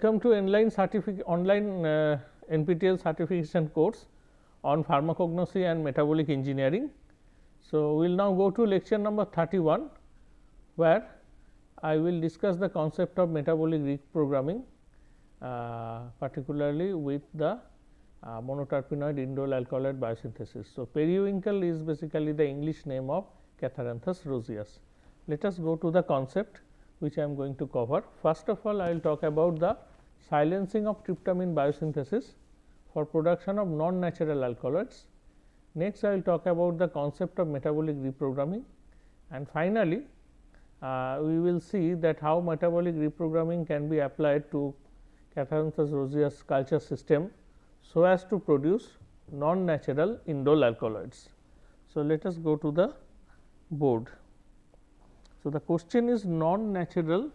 welcome to online NPTEL certification course on Pharmacognosy and Metabolic Engineering. So, we will now go to lecture number 31, where I will discuss the concept of metabolic reprogramming, particularly with the monoterpenoid indole alkaloid biosynthesis. So, periwinkle is basically the English name of Catharanthus roseus. Let us go to the concept which I am going to cover. First of all, I will talk about the silencing of tryptamine biosynthesis for production of non-natural alkaloids. Next, I will talk about the concept of metabolic reprogramming, and finally, we will see that how metabolic reprogramming can be applied to Catharanthus roseus culture system, so as to produce non-natural indole alkaloids. So, let us go to the board. So, the question is non-natural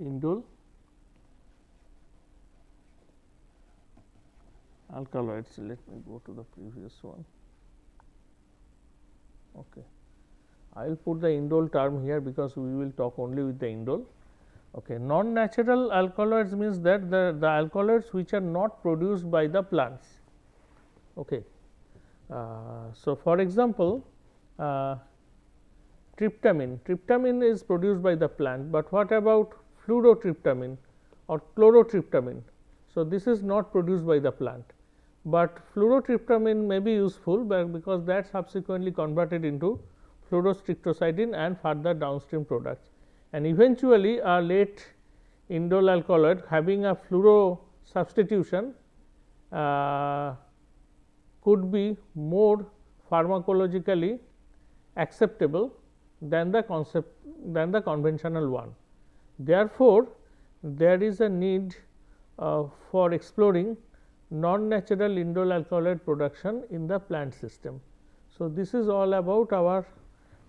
indole alkaloids. Let me go to the previous one. Okay. I will put the indole term here because we will talk only with the indole. Okay. Non-natural alkaloids means that the alkaloids which are not produced by the plants. Okay. So, for example, tryptamine is produced by the plant, but what about fluorotryptamine or chlorotryptamine? So, this is not produced by the plant, but fluorotryptamine may be useful, because that subsequently converted into fluorostrictocidin and further downstream products, and eventually a late indole alkaloid having a fluoro substitution could be more pharmacologically acceptable than the conventional one. Therefore, there is a need for exploring non-natural indole alkaloid production in the plant system. So, this is all about our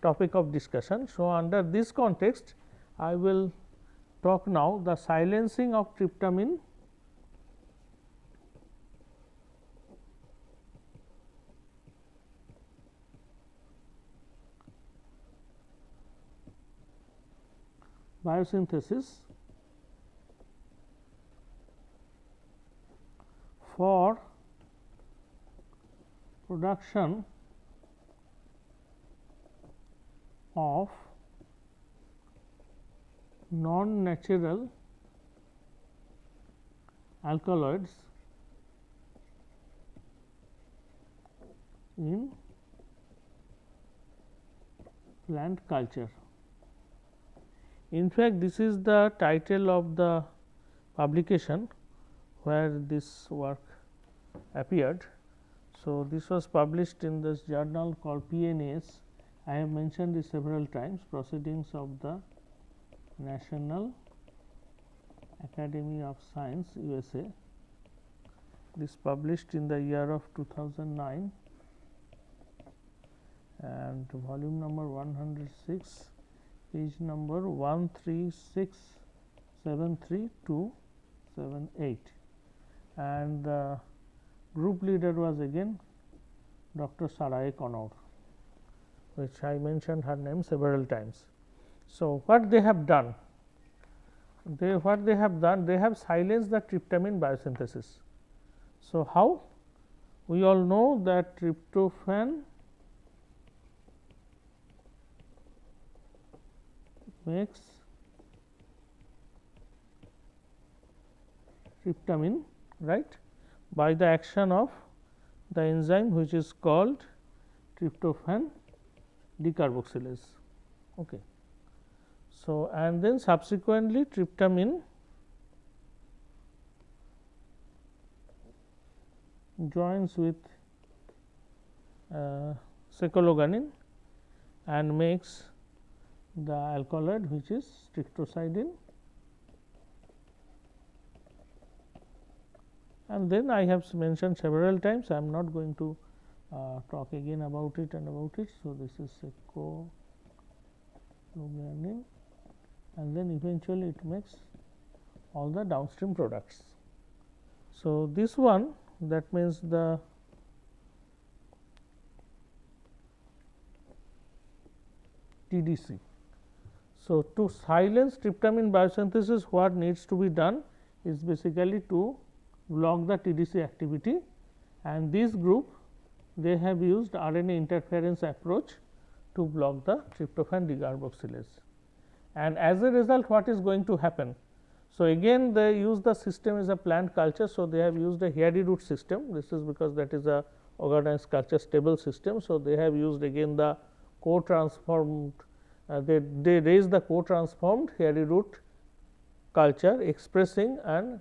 topic of discussion. So, under this context, I will talk now the silencing of tryptamine biosynthesis for production of non-natural alkaloids in plant culture. In fact, this is the title of the publication where this work appeared. So, this was published in this journal called PNAS. I have mentioned this several times, Proceedings of the National Academy of Science, USA. This published in the year of 2009, and volume number 106, page number 13673 to 78, and the group leader was again Dr. Sarai Connor, which I mentioned her name several times. So, what they have done? They have silenced the tryptamine biosynthesis. So, how? We all know that tryptophan makes tryptamine, right, by the action of the enzyme which is called tryptophan decarboxylase. Okay. So, and then subsequently tryptamine joins with secologanin and makes the alkaloid which is strictocidin, and then I have mentioned several times, I am not going to talk again about it and about it. So, this is secologanin, and then eventually it makes all the downstream products. So, this one, that means the TDC. So, to silence tryptamine biosynthesis, what needs to be done is basically to block the TDC activity, and this group they have used RNA interference approach to block the tryptophan decarboxylase. And as a result, what is going to happen? So, again they use the system as a plant culture. So, they have used a hairy root system. This is because that is a organized culture stable system. So, they have used again the co-transformed they raise the co-transformed hairy root culture expressing an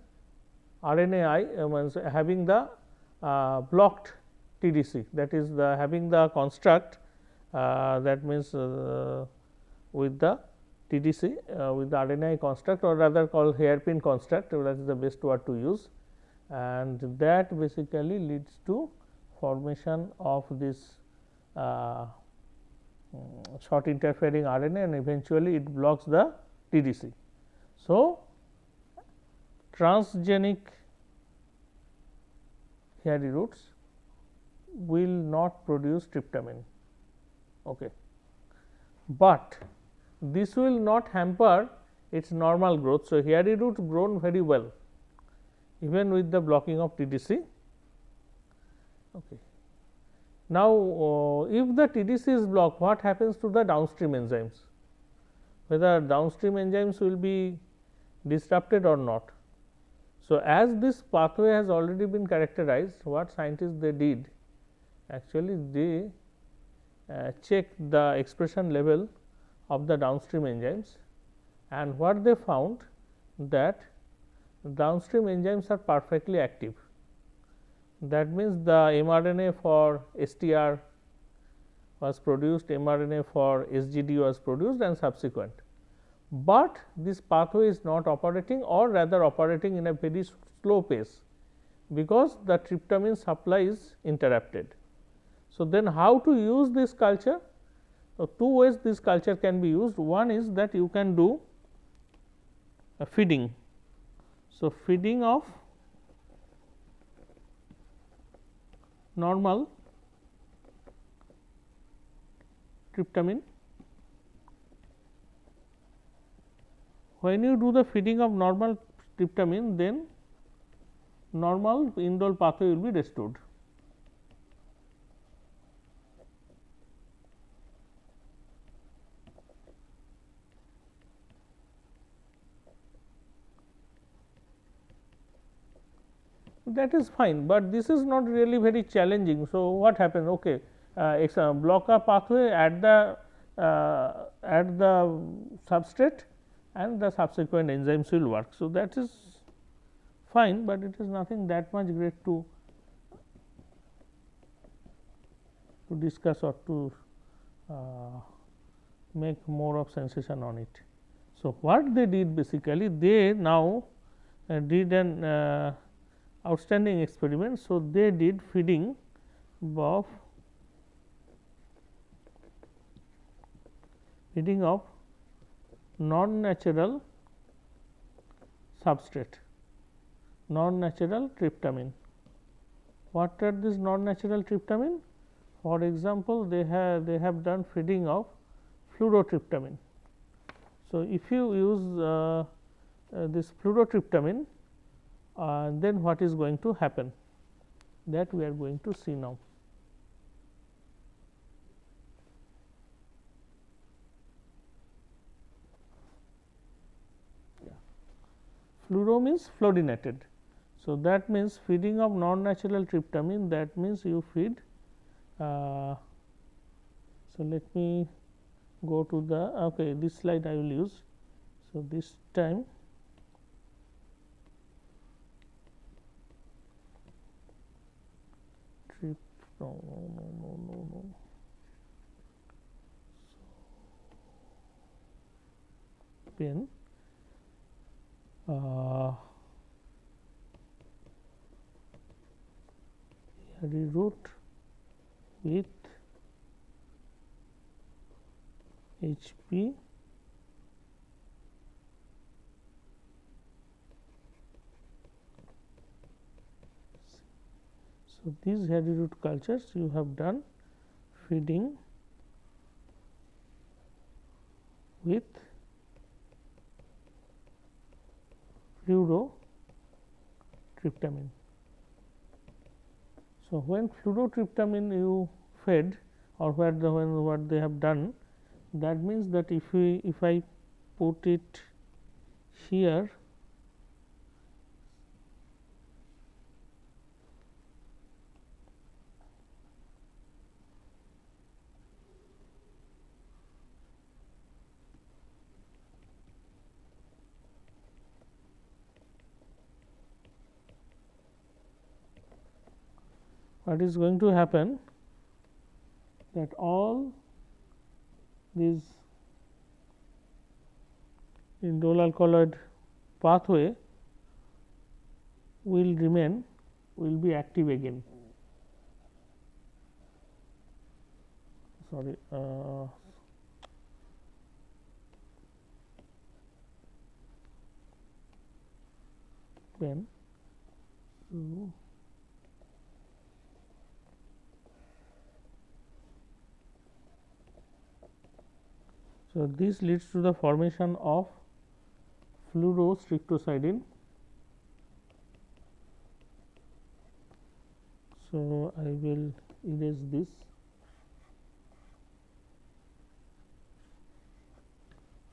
RNAi means having the blocked TDC, that is the having the construct that means with the TDC with the RNAi construct, or rather called hairpin construct, that is the best word to use, and that basically leads to formation of this short interfering RNA, and eventually it blocks the TDC. So, transgenic hairy roots will not produce tryptamine, okay. But this will not hamper its normal growth. So, hairy roots grown very well even with the blocking of TDC, okay. Now, if the TDC is blocked, what happens to the downstream enzymes? Whether downstream enzymes will be disrupted or not. So, as this pathway has already been characterized, what scientists they did, actually they checked the expression level of the downstream enzymes, and what they found that downstream enzymes are perfectly active. That means, the mRNA for STR was produced, mRNA for SGD was produced and subsequent, but this pathway is not operating, or rather operating in a very slow pace, because the tryptamine supply is interrupted. So, then how to use this culture? So, two ways this culture can be used. One is that you can do a feeding. So, feeding of normal tryptamine. When you do the feeding of normal tryptamine, then normal indole pathway will be restored. That is fine, but this is not really very challenging. So, what happens? Okay, block a pathway at the substrate, and the subsequent enzymes will work. So, that is fine, but it is nothing that much great to discuss or to make more of sensation on it. So, what they did basically, they now did an outstanding experiment. So, they did feeding of non-natural substrate, non-natural tryptamine. What are these non-natural tryptamine? For example, they have done feeding of fluorotryptamine. So, if you use this fluorotryptamine, then what is going to happen, that we are going to see now. Fluoro means fluorinated. So, that means feeding of non-natural tryptamine, that means you feed. So, let me go to the okay, this slide I will use. So, this time no. Pen hairy root with HP So, these hairy root cultures you have done feeding with fluorotryptamine. So, when fluorotryptamine you fed or what they have done, that means that if I put it here, what is going to happen, that all these indole alkaloid pathway will be active again. Sorry, pen. So, this leads to the formation of fluorostrictocidin. So, I will erase this.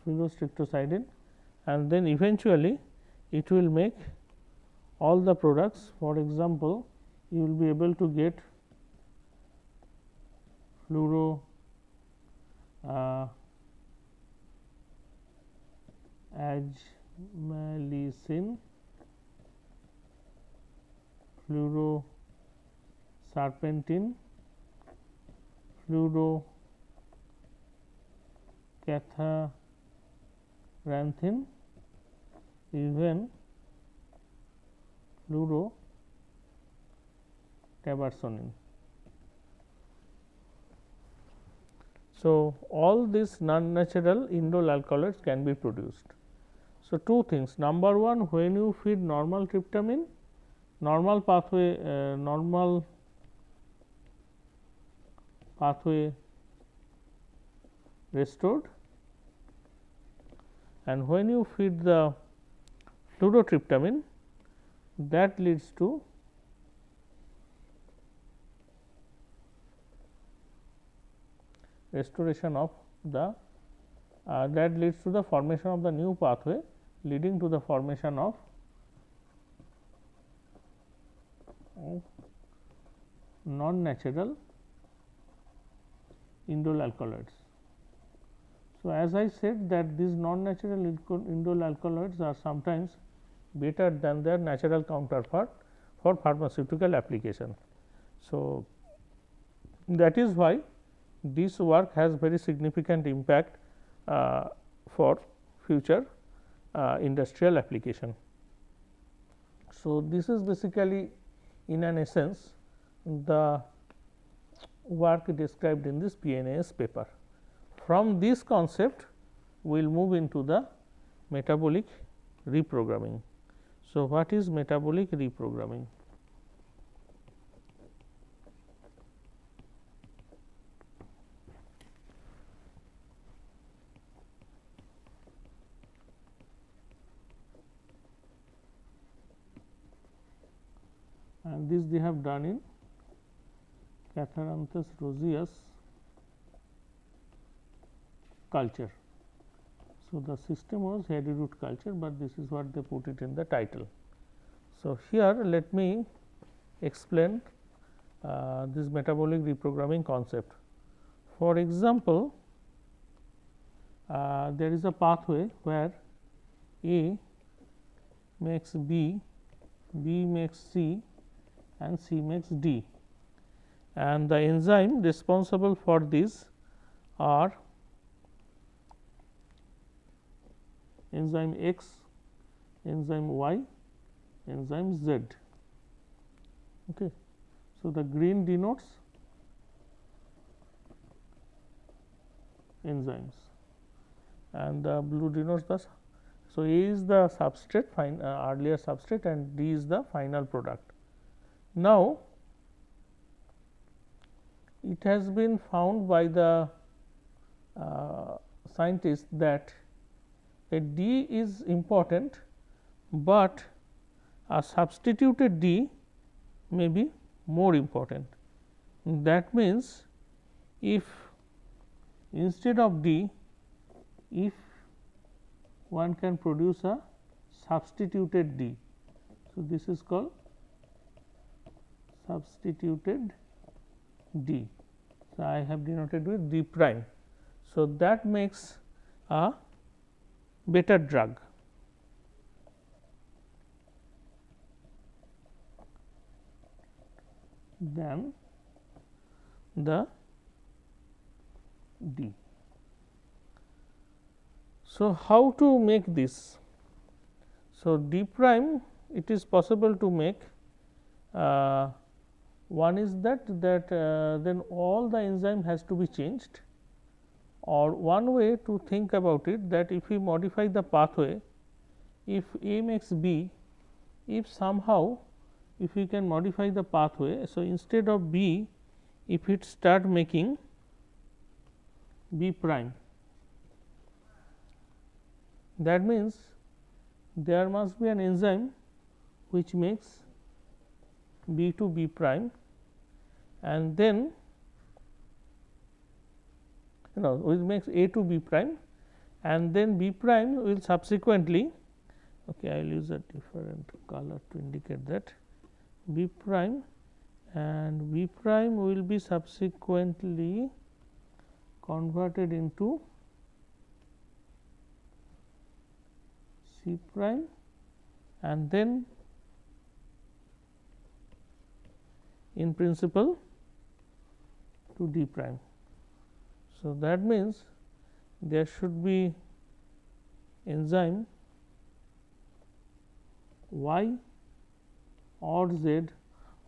Fluorostrictocidin, and then eventually it will make all the products. For example, you will be able to get fluoroagmalicin, fluoroserpentine, fluorocatharanthine, even fluorotabarsonin. So, all these non-natural indole alkaloids can be produced. So, two things: number one, when you feed normal tryptamine, normal pathway restored, and when you feed the fluorotryptamine, that leads to restoration of the that leads to the formation of the new pathway, leading to the formation of non-natural indole alkaloids. So, as I said that these non-natural indole alkaloids are sometimes better than their natural counterpart for pharmaceutical application. So, that is why this work has very significant impact for future industrial application. So, this is basically in an essence the work described in this PNAS paper. From this concept, we will move into the metabolic reprogramming. So, what is metabolic reprogramming? And this they have done in Catharanthus roseus culture. So, the system was hairy root culture, but this is what they put it in the title. So, here let me explain this metabolic reprogramming concept. For example, there is a pathway where A makes B, B makes C, and C makes D, and the enzyme responsible for this are enzyme X, enzyme Y, enzyme Z. Okay. So, the green denotes enzymes and the blue denotes the. So, A is the substrate earlier substrate and D is the final product. Now, it has been found by the scientists that a D is important, but a substituted D may be more important. That means, if instead of D, if one can produce a substituted D. So, this is called substituted D. So, I have denoted with D prime. So, that makes a better drug. Than the D. So, how to make this? So, D prime, it is possible to make. One is that then all the enzyme has to be changed, or one way to think about it, that if we modify the pathway, if A makes B, if somehow if we can modify the pathway. So, instead of B, if it start making B prime, that means there must be an enzyme which makes B to B prime, and then which makes A to B prime, and then B prime will subsequently, okay, I will use a different color to indicate that, B prime, and B prime will be subsequently converted into C prime, and then in principle to D prime. So, that means there should be enzyme Y or Z,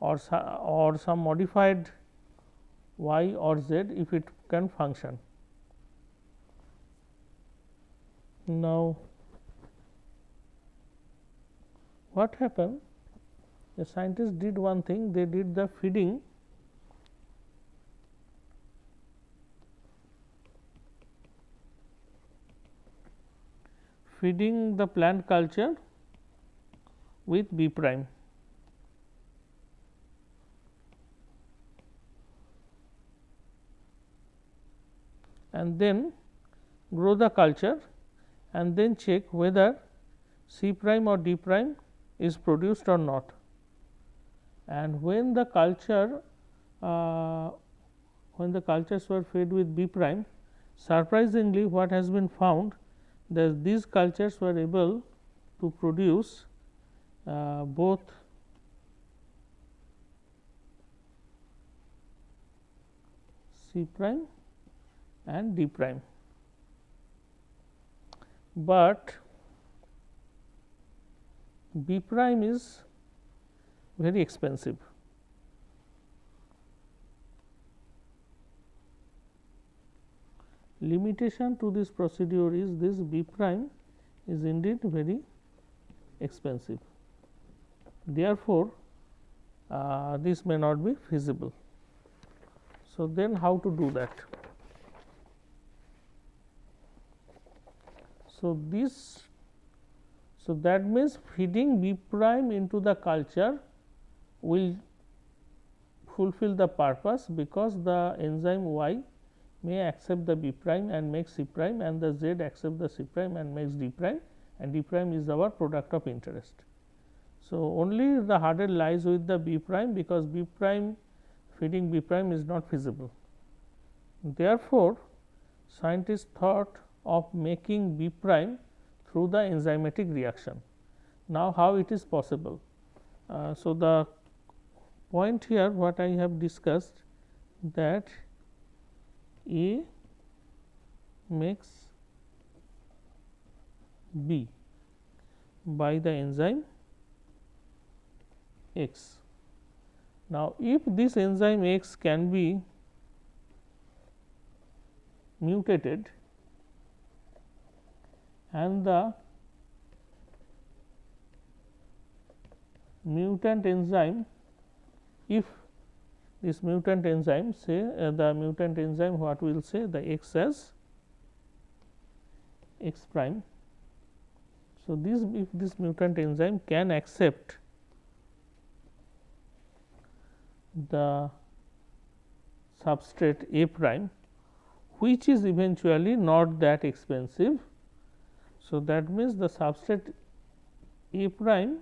or some modified Y or Z if it can function. Now, what happened? The scientists did one thing, they did the feeding the plant culture with B prime. And then grow the culture, and then check whether C prime or D prime is produced or not. And when the culture when the cultures were fed with B prime, surprisingly what has been found, that these cultures were able to produce both C prime and D prime, but B prime is very expensive. Limitation to this procedure is this: B prime is indeed very expensive. Therefore, this may not be feasible. So, then how to do that? So, that means feeding B prime into the culture will fulfill the purpose, because the enzyme Y may accept the B prime and make C prime, and the Z accept the C prime and makes D prime, and D prime is our product of interest. So, only the hurdle lies with the B prime, because B prime feeding B prime is not feasible. Therefore, scientists thought of making B prime through the enzymatic reaction. Now, how it is possible? So, the point here what I have discussed, that A makes B by the enzyme X. Now, if this enzyme X can be mutated, and the mutant enzyme, if this mutant enzyme, say the mutant enzyme, what we will say, the X as X prime. So, if this mutant enzyme can accept the substrate A prime, which is eventually not that expensive. So, that means the substrate A prime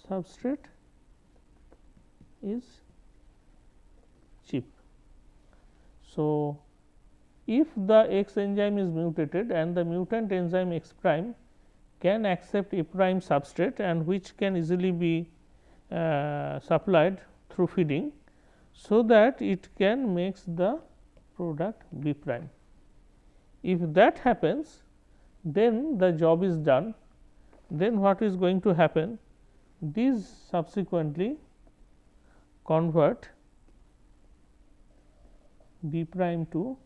substrate is cheap. So, if the X enzyme is mutated and the mutant enzyme X prime can accept A prime substrate and which can easily be supplied through feeding, so that it can makes the product B prime. If that happens, then the job is done. Then what is going to happen? These subsequently convert B prime to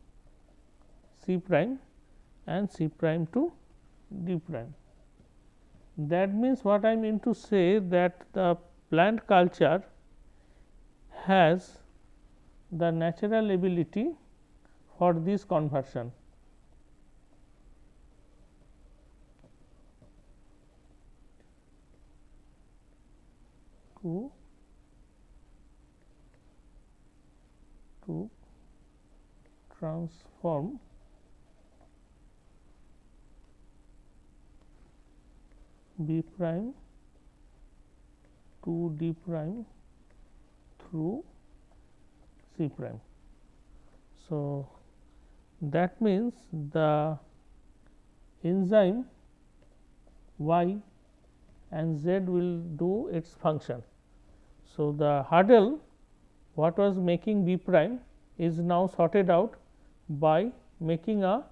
C prime and C prime to D prime. That means, what I mean to say that the plant culture has the natural ability for this conversion. To transform B prime to D prime through C prime. So, that means the enzyme Y and Z will do its function. So, the hurdle what was making B prime is now sorted out by making a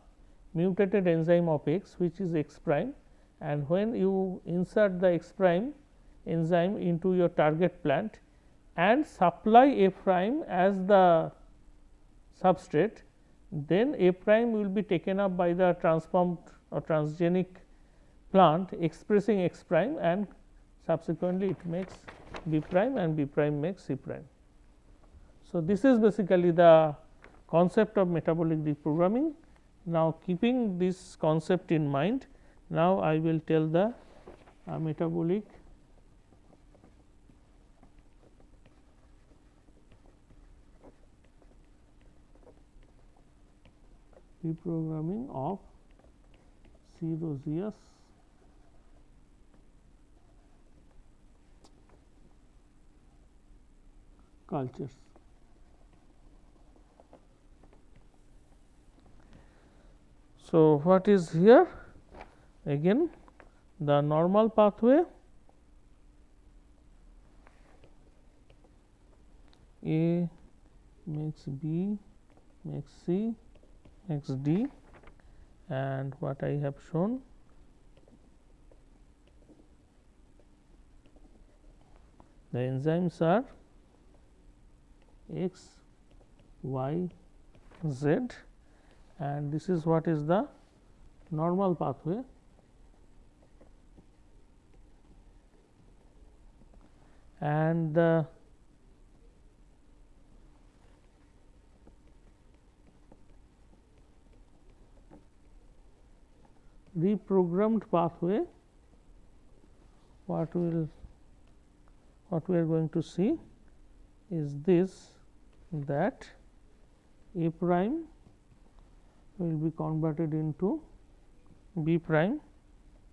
mutated enzyme of X, which is X prime, and when you insert the X prime enzyme into your target plant and supply A prime as the substrate, then A prime will be taken up by the transformed or transgenic plant expressing X prime, and subsequently it makes B prime and B prime makes C prime. So, this is basically the concept of metabolic reprogramming. Now, keeping this concept in mind, now I will tell the metabolic reprogramming of seroseous cultures. So, what is here? Again the normal pathway, A makes B makes C makes D, and what I have shown, the enzymes are X, Y, Z, and this is what is the normal pathway. And the reprogrammed pathway, what we are going to see is this, that A prime will be converted into B prime,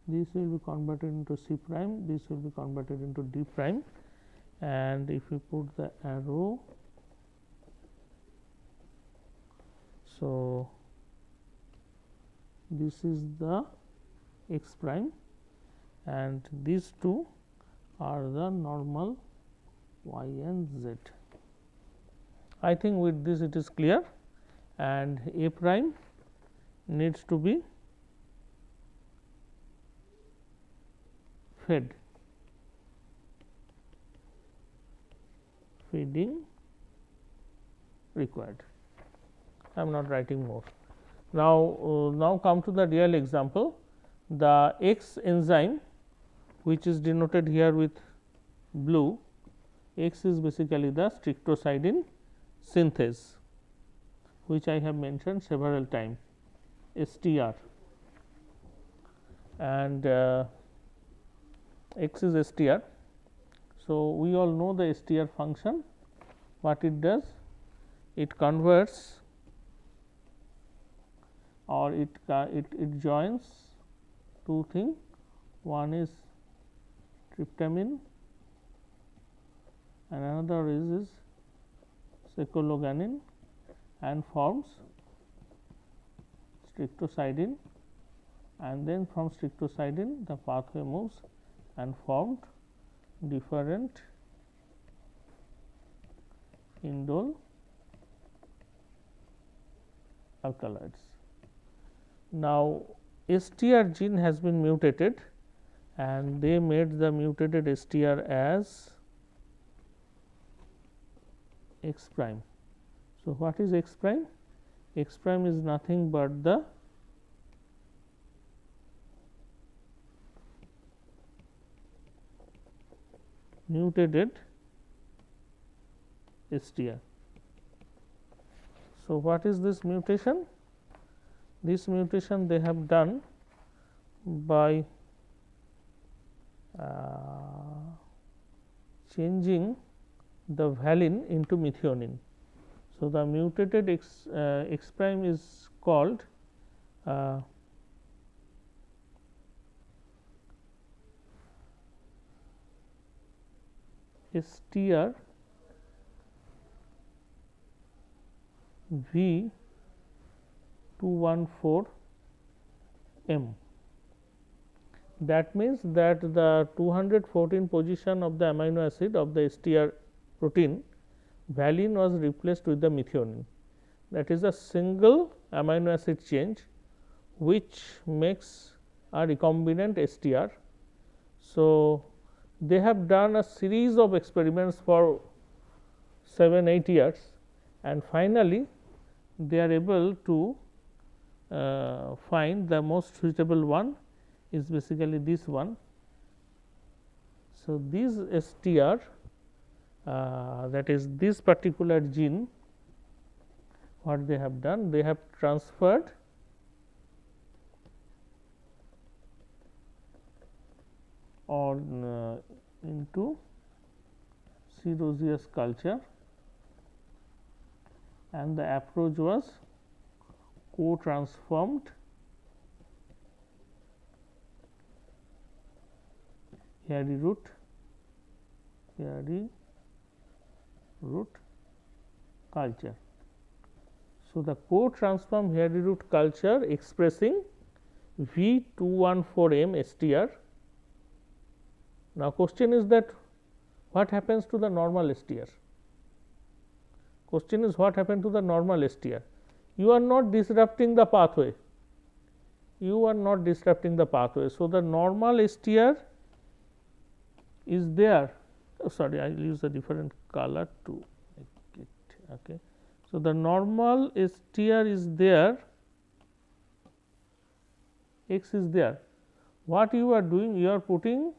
this will be converted into C prime, this will be converted into D prime, and if we put the arrow, so this is the X prime and these two are the normal Y and Z. I think with this it is clear, and A prime needs to be fed, feeding required. I am not writing more. Now come to the real example. The X enzyme, which is denoted here with blue, X is basically the strictocidin synthase, which I have mentioned several times. str and x is str. So, we all know the str function. What it does? It converts or it joins two things. One is tryptamine and another is cycloganin and forms strictocidin, and then from strictocidin the pathway moves and formed different indole alkaloids. Now, STR gene has been mutated and they made the mutated STR as X prime. So, what is X prime? X prime is nothing but the mutated STR. So, what is this mutation? This mutation they have done by changing the valine into methionine. So, the mutated X prime is called STR V 214 M. That means that the 214 position of the amino acid of the STR protein valine was replaced with the methionine. That is a single amino acid change which makes a recombinant STR. So, they have done a series of experiments for 7-8 years and finally, they are able to find the most suitable one is basically this one. So, this STR that is this particular gene, what they have done? They have transferred or into cirrhosis culture, and the approach was co-transformed hairy root culture. So, the co-transformed hairy root culture expressing V214M STR. Now, question is that what happens to the normal STR? Question is what happened to the normal STR? You are not disrupting the pathway. You are not disrupting the pathway. So, the normal STR is there. Oh, sorry, I will use a different color to make it. Okay. So, the normal STR is there, X is there. What you are doing? You are putting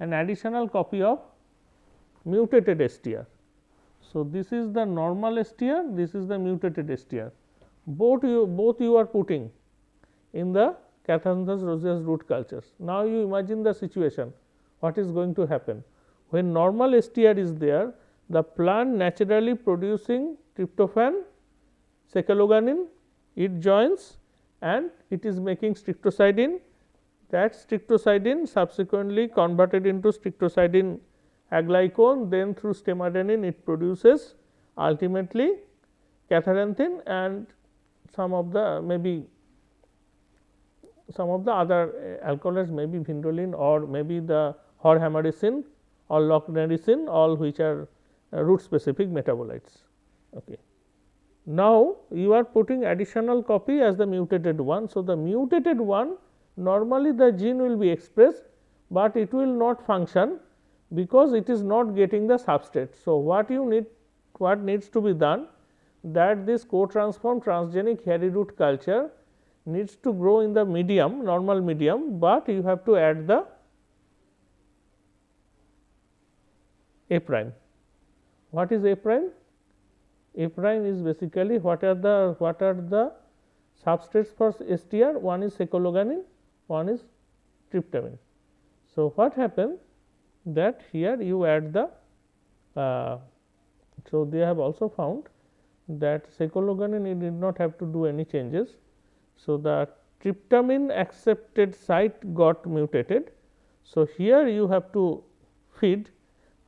an additional copy of mutated STR. So, this is the normal STR, this is the mutated STR. Both you are putting in the Catharsis roseus root cultures. Now, you imagine the situation, what is going to happen? When normal STR is there, the plant naturally producing tryptophan, cycloganin, it joins and it is making strictocidin. That strictocidin subsequently converted into strictocidin aglycone, then through stemadanin it produces ultimately catharanthine and some of the other alkaloids, maybe vindoline or maybe the horhamycin or locnericin, all which are root specific metabolites. Okay. Now, you are putting additional copy as the mutated one. So, the mutated one normally the gene will be expressed, but it will not function because it is not getting the substrate. So, what needs to be done, that this co-transformed transgenic hairy root culture needs to grow in the medium, normal medium, but you have to add the A prime. What is A prime? A prime is basically what are the substrates for STR, one is secologanin, one is tryptamine. So, what happens that here you add the so they have also found that secologanin you did not have to do any changes. So, the tryptamine accepted site got mutated. So, here you have to feed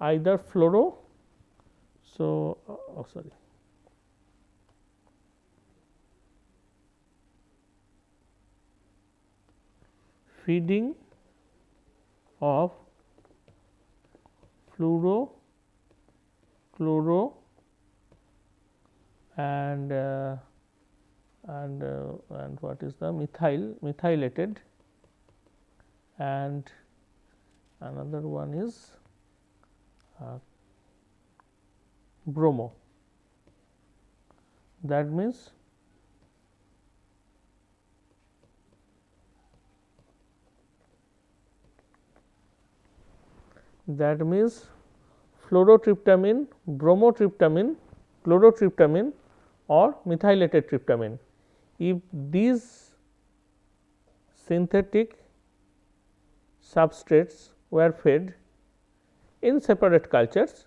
either fluoro. So, feeding of fluoro, chloro and what is the methylated, and another one is bromo. That means fluorotryptamine, bromotryptamine, chlorotryptamine or methylated tryptamine. If these synthetic substrates were fed in separate cultures,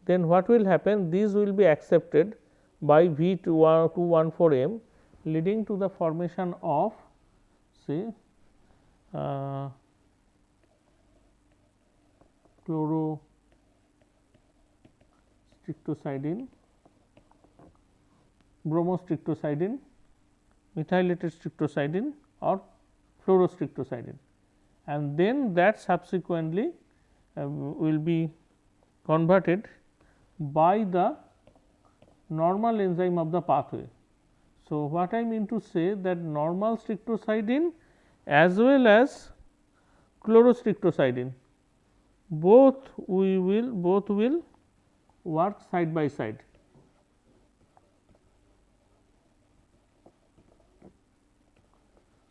then what will happen? These will be accepted by V214M, leading to the formation of say chlorostrictocidin, bromostrictocidin, methylated strictocidin or fluorostrictocidin, and then that subsequently will be converted by the normal enzyme of the pathway. So, what I mean to say that normal strictocidin as well as chlorostrictocidin both will work side by side.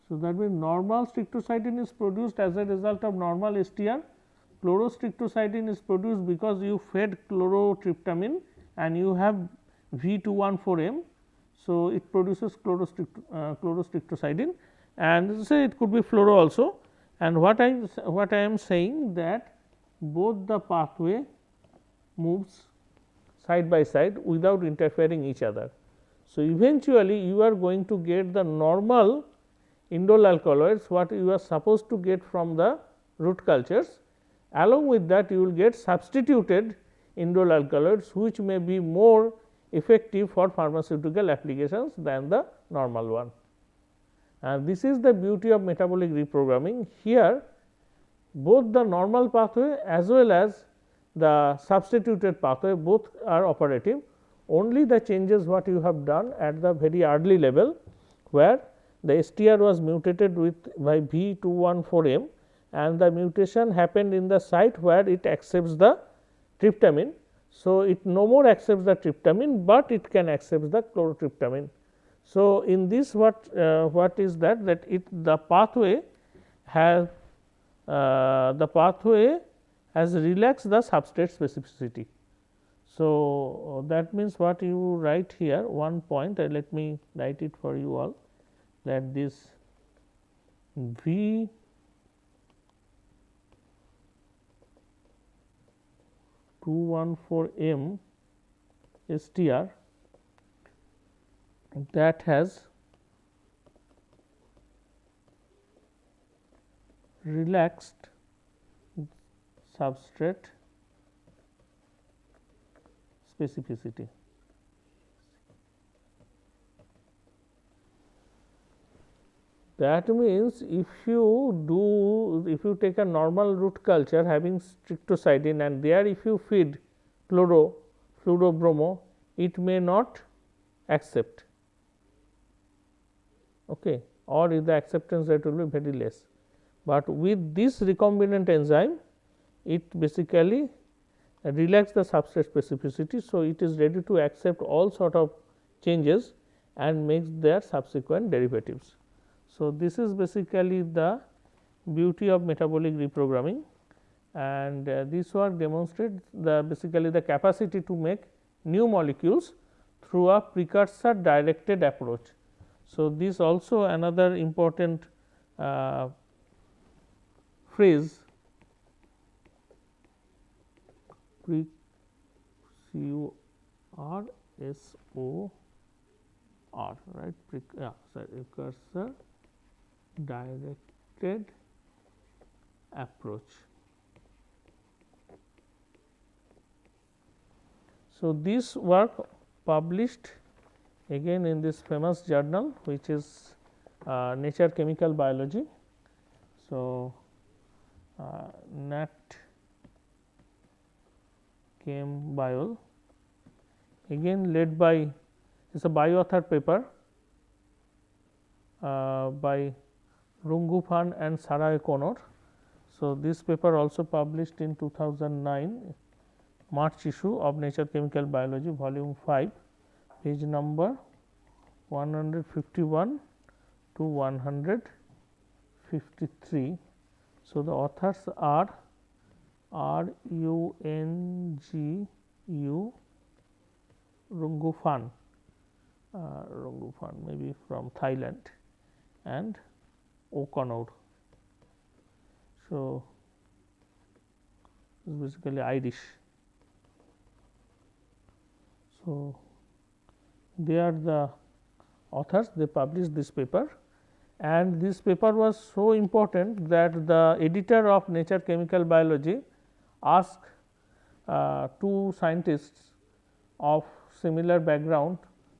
So, that means normal strictocidin is produced as a result of normal STR, chlorostrictocidin is produced because you fed chlorotryptamine and you have V214M. So, it produces chlorostrictocidin, and say it could be fluoro also, and what I am saying that both the pathway moves side by side without interfering each other. So, eventually you are going to get the normal indole alkaloids what you are supposed to get from the root cultures. Along with that you will get substituted indole alkaloids which may be more effective for pharmaceutical applications than the normal one. And this is the beauty of metabolic reprogramming. Here both the normal pathway as well as the substituted pathway both are operative. Only the changes what you have done at the very early level where the STR was mutated with by V214M and the mutation happened in the site where it accepts the tryptamine. So, it no more accepts the tryptamine, but it can accept the chlorotryptamine. So, in this what is that the pathway has relaxed the substrate specificity. So, that means what you write here one point, let me write it for you all, that this V214M STR that has relaxed substrate specificity. That means, if you take a normal root culture having strictocidin and there if you feed fluorobromo, it may not accept, okay, or if the acceptance rate will be very less. But with this recombinant enzyme, it basically relax the substrate specificity. So, it is ready to accept all sort of changes and makes their subsequent derivatives. So, this is basically the beauty of metabolic reprogramming, and this work demonstrates basically the capacity to make new molecules through a precursor directed approach. So, this also another important phrase PCURSOR, right, precursor directed approach. So, this work published again in this famous journal, which is Nature Chemical Biology. So, Nat Chem Bio, again led by, it is a bio-author paper by Rungufan and Sarah O'Connor. So, this paper also published in 2009 March issue of Nature Chemical Biology, volume 5, page number 151 to 153. So, the authors are Rungufan, maybe from Thailand, and O'Connor. So, it is basically Irish. So, they are the authors, they published this paper, and this paper was so important that the editor of Nature Chemical Biology asked two scientists of similar background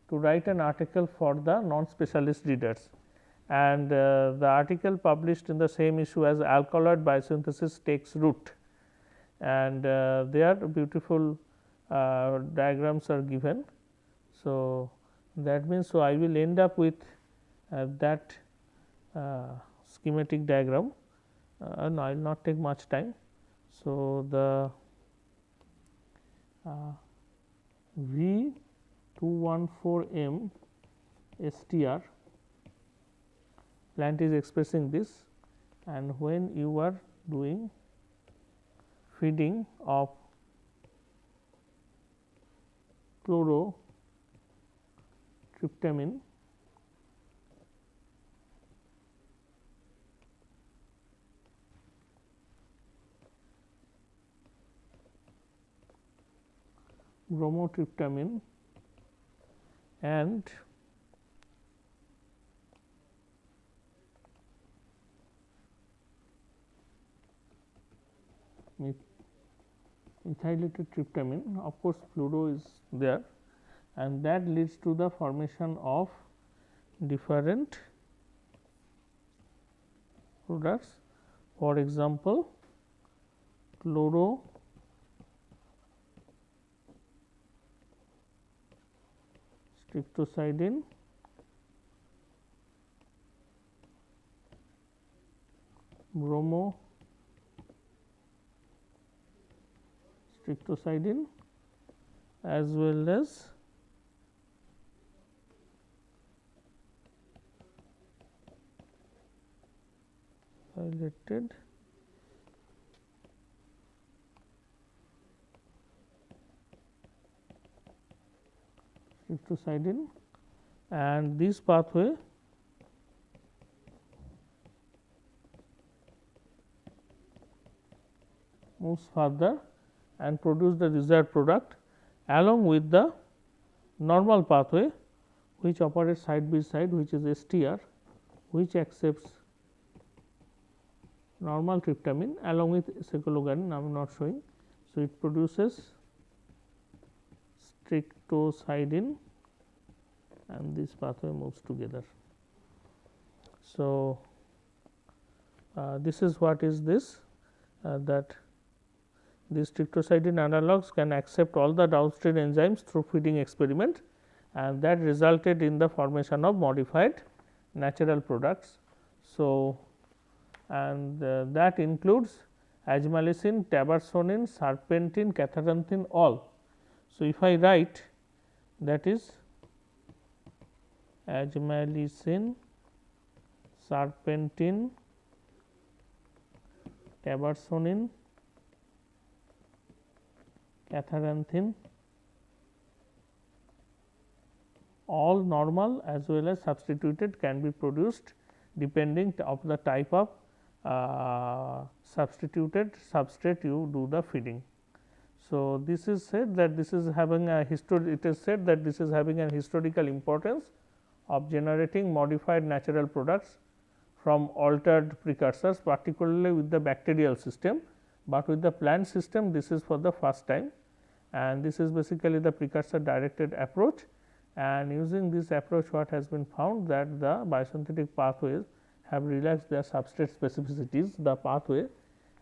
to write an article for the non-specialist readers, and the article published in the same issue as Alkaloid Biosynthesis Takes Root, and there beautiful diagrams are given. So, that means, so I will end up with that schematic diagram, and I will not take much time. So, the V214M STR plant is expressing this, and when you are doing feeding of chlorotryptamine, bromotryptamine and methylated tryptamine, of course, fluoro is there, and that leads to the formation of different products. For example, chlorostrictocidin, bromostrictocidin, as well as methylated strictocidin, and this pathway moves further and produce the desired product along with the normal pathway which operates side by side, which is STR, which accepts normal tryptamine along with cyclogarin. I am not showing. So, it produces strictocidin, and this pathway moves together. So, this is what is this that these strictocidin analogues can accept all the downstream enzymes through feeding experiment, and that resulted in the formation of modified natural products. So, and that includes azmalicin, tabarsonin, serpentin, catharanthine, all. So, if I write, that is azmalicin, serpentin, tabarsonin, catharanthine, all normal as well as substituted can be produced depending of the type of substituted substrate you do the feeding. So, this is said that this is having a it is said that this is having a historical importance of generating modified natural products from altered precursors, particularly with the bacterial system, but with the plant system this is for the first time, and this is basically the precursor directed approach. And using this approach, what has been found that the biosynthetic pathways have relaxed their substrate specificities, the pathway.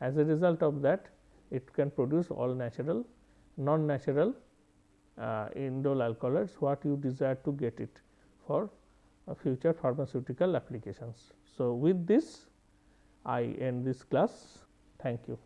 As a result of that, it can produce all natural, non-natural indole alkaloids what you desire to get it for future pharmaceutical applications. So, with this I end this class. Thank you.